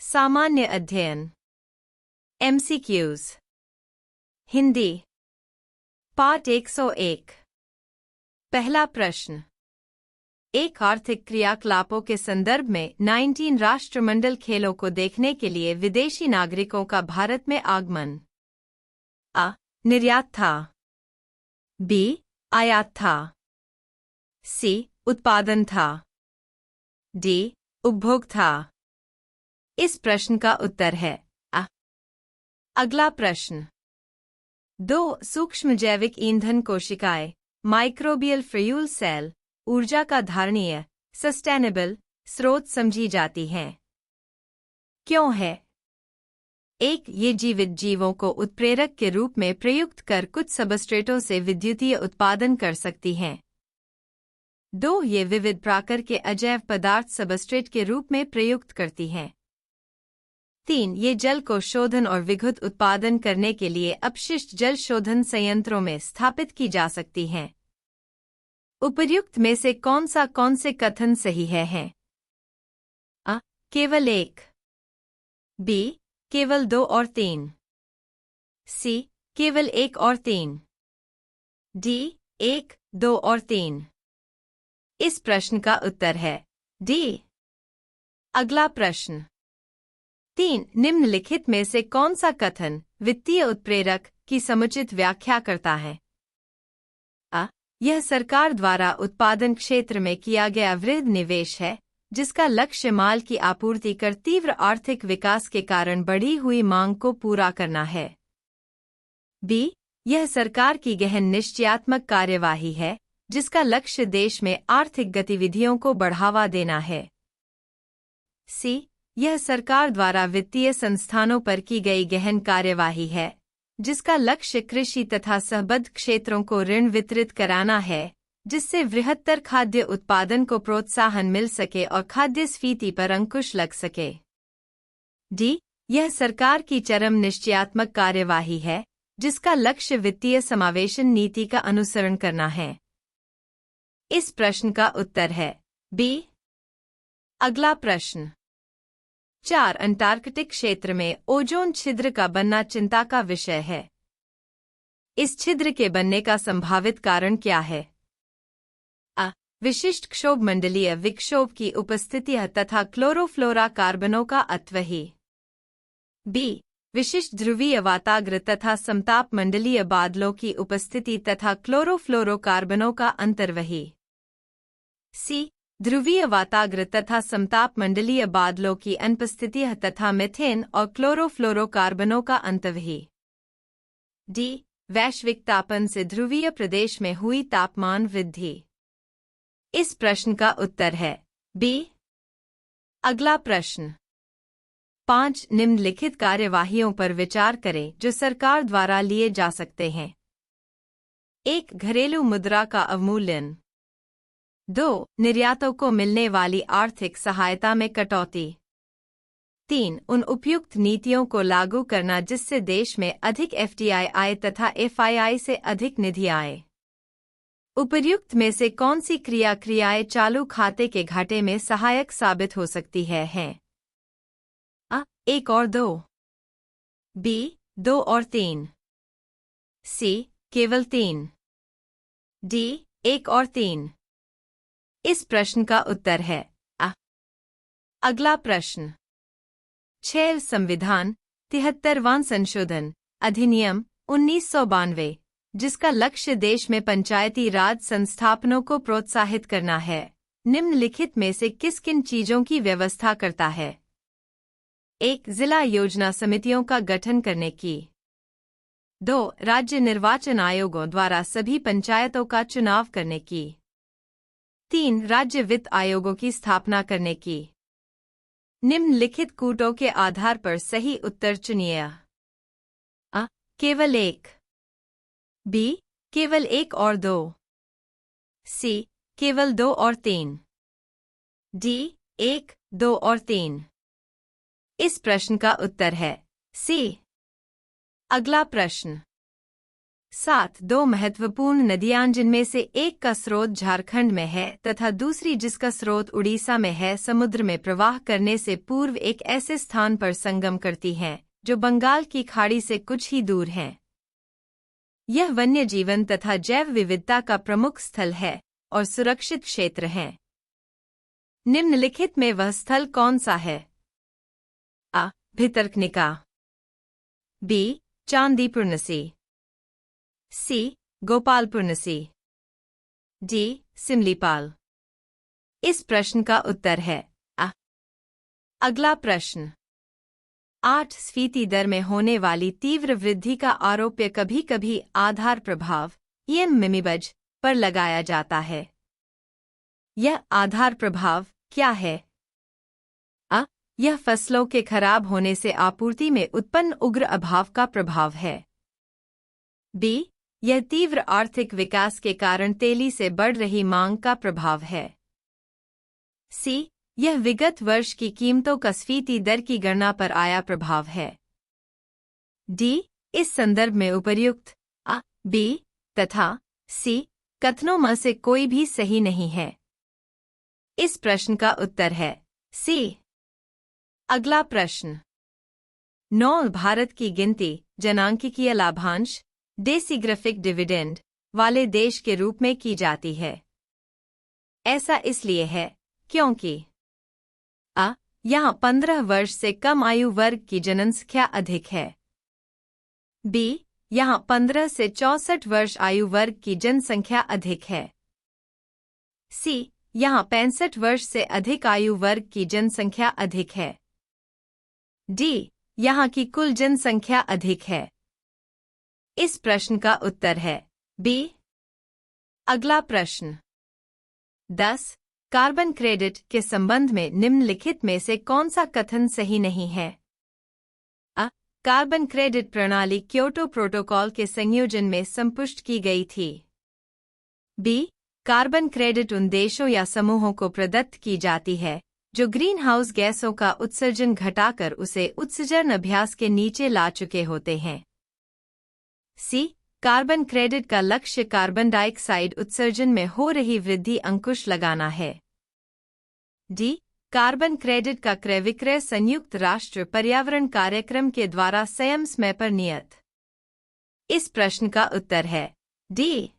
सामान्य अध्ययन। एमसीक्यूज। हिंदी। पाठ 101। पहला प्रश्न। एक आर्थिक क्रियाकलापों के संदर्भ में 19 राष्ट्रमंडल खेलों को देखने के लिए विदेशी नागरिकों का भारत में आगमन। अ. निर्यात था। बी. आयात था। सी. उत्पादन था। डी. उपभोग था। इस प्रश्न का उत्तर है अ। अगला प्रश्न। 2 सूक्ष्म जैविक ईंधन कोशिकाएं माइक्रोबियल फ्यूल सेल ऊर्जा का धारणीय सस्टेनेबल स्रोत समझी जाती हैं। क्यों है? 1. ये जीवित जीवों को उत्प्रेरक के रूप में प्रयुक्त कर कुछ सबस्ट्रेटों से विद्युतीय उत्पादन कर सकती हैं। 2. ये विविध प्रकार के अजैव पदार्थ सबस्ट्रेट के रूप में प्रयुक्त करती हैं। 3. ये जल को शोधन और विद्युत उत्पादन करने के लिए अपशिष्ट जल शोधन संयंत्रों में स्थापित की जा सकती हैं। उपर्युक्त में से कौन से कथन सही हैं? अ. केवल 1। बी. केवल 2 और 3। सी. केवल 1 और 3। डी. 1, 2 और 3। इस प्रश्न का उत्तर है डी। अगला प्रश्न। 3. निम्नलिखित में से कौन सा कथन वित्तीय उत्प्रेरक की समुचित व्याख्या करता है? अ. यह सरकार द्वारा उत्पादन क्षेत्र में किया गया वृहद निवेश है जिसका लक्ष्य माल की आपूर्ति कर तीव्र आर्थिक विकास के कारण बढ़ी हुई मांग को पूरा करना है। बी. यह सरकार की गहन निश्चयात्मक कार्यवाही है जिसका लक्ष्य देश में आर्थिक गतिविधियों को बढ़ावा देना है। सी. यह सरकार द्वारा वित्तीय संस्थानों पर की गई गहन कार्यवाही है जिसका लक्ष्य कृषि तथा संबद्ध क्षेत्रों को ऋण वितरित कराना है जिससे बृहत्तर खाद्य उत्पादन को प्रोत्साहन मिल सके और खाद्यस्फीति पर अंकुश लग सके। डी. यह सरकार की चरम निश्चयात्मक कार्यवाही है जिसका लक्ष्य वित्तीय समावेशन नीति का अनुसरण करना है। इस प्रश्न का उत्तर है बी। अगला प्रश्न। 4. अंटार्कटिक क्षेत्र में ओजोन छिद्र का बनना चिंता का विषय है। इस छिद्र के बनने का संभावित कारण क्या है? अ. विशिष्ट क्षोभमंडलीय विक्षोभ की उपस्थिति तथा क्लोरोफ्लोरोकार्बनों का अत्वही। बी. विशिष्ट ध्रुवीय वाताग्र तथा समताप मंडलीय बादलों की उपस्थिति तथा क्लोरोफ्लोरोकार्बनों का अंतर्वही। सी. ध्रुवीय वाताग्र तथा समताप मंडलीय बादलों की अनुपस्थिति तथा मीथेन और क्लोरोफ्लोरोकार्बनों का अंतर्वही। डी. वैश्विक तापन से ध्रुवीय प्रदेश में हुई तापमान वृद्धि। इस प्रश्न का उत्तर है बी। अगला प्रश्न। 5. निम्नलिखित कार्यवाहियों पर विचार करें जो सरकार द्वारा लिए जा सकते हैं। 1. घरेलू मुद्रा का अवमूल्यन। 2. निर्यातों को मिलने वाली आर्थिक सहायता में कटौती। 3. उन उपयुक्त नीतियों को लागू करना जिससे देश में अधिक एफडीआई आए तथा एफआईआई से अधिक निधि आए। उपर्युक्त में से कौन सी क्रियाएं चालू खाते के घाटे में सहायक साबित हो सकती हैं? अ. 1 और 2। बी. 2 और 3। सी. केवल 3। डी. 1 और 3। इस प्रश्न का उत्तर है अ। अगला प्रश्न। 6. संविधान 73वां संशोधन अधिनियम 1992 जिसका लक्ष्य देश में पंचायती राज संस्थापनों को प्रोत्साहित करना है निम्नलिखित में से किन चीजों की व्यवस्था करता है? 1. जिला योजना समितियों का गठन करने की। 2. राज्य निर्वाचन आयोगों द्वारा सभी पंचायतों का चुनाव करने की। 3. राज्य वित्त आयोगों की स्थापना करने की। निम्नलिखित कूटों के आधार पर सही उत्तर चुनिए। अ. केवल 1। बी. केवल 1 और 2। सी. केवल 2 और 3। डी. 1, 2 और 3। इस प्रश्न का उत्तर है सी। अगला प्रश्न। 7 दो महत्वपूर्ण नदियां जिनमें से एक का स्रोत झारखंड में है तथा दूसरी जिसका स्रोत उड़ीसा में है समुद्र में प्रवाह करने से पूर्व एक ऐसे स्थान पर संगम करती हैं जो बंगाल की खाड़ी से कुछ ही दूर हैं। यह वन्य जीवन तथा जैव विविधता का प्रमुख स्थल है और सुरक्षित क्षेत्र है। निम्नलिखित में वह स्थल कौन सा है? अ. भितरकनिका, बी. चांदीपुर नसी, सी. गोपालपुर नसी, डी. सिमलीपाल। इस प्रश्न का उत्तर है अ। अगला प्रश्न 8 स्फीति दर में होने वाली तीव्र वृद्धि का आरोप कभी कभी आधार प्रभाव ईएमएमबज पर लगाया जाता है। यह आधार प्रभाव क्या है? अ. यह फसलों के खराब होने से आपूर्ति में उत्पन्न उग्र अभाव का प्रभाव है। बी. यह तीव्र आर्थिक विकास के कारण तेजी से बढ़ रही मांग का प्रभाव है। सी. यह विगत वर्ष की कीमतों का स्फीति दर की गणना पर आया प्रभाव है। डी. इस संदर्भ में उपर्युक्त अ, बी तथा सी कथनों में से कोई भी सही नहीं है। इस प्रश्न का उत्तर है सी। अगला प्रश्न 9 भारत की गिनती जनांकिकीय लाभांश डेसिग्राफिक डिविडेंड वाले देश के रूप में की जाती है। ऐसा इसलिए है क्योंकि अ. यहाँ 15 वर्ष से कम आयु वर्ग की जनसंख्या अधिक है। बी. यहाँ 15 से 64 वर्ष आयु वर्ग की जनसंख्या अधिक है। सी. यहाँ 65 वर्ष से अधिक आयु वर्ग की जनसंख्या अधिक है। डी. यहाँ की कुल जनसंख्या अधिक है। इस प्रश्न का उत्तर है बी। अगला प्रश्न 10 कार्बन क्रेडिट के संबंध में निम्नलिखित में से कौन सा कथन सही नहीं है? अ. कार्बन क्रेडिट प्रणाली क्योटो प्रोटोकॉल के संयोजन में संपुष्ट की गई थी। बी. कार्बन क्रेडिट उन देशों या समूहों को प्रदत्त की जाती है जो ग्रीनहाउस गैसों का उत्सर्जन घटाकर उसे उत्सर्जन अभ्यास के नीचे ला चुके होते हैं। सी. कार्बन क्रेडिट का लक्ष्य कार्बन डाइऑक्साइड उत्सर्जन में हो रही वृद्धि अंकुश लगाना है। डी. कार्बन क्रेडिट का क्रय विक्रय संयुक्त राष्ट्र पर्यावरण कार्यक्रम के द्वारा स्वयं समय पर नियत। इस प्रश्न का उत्तर है डी।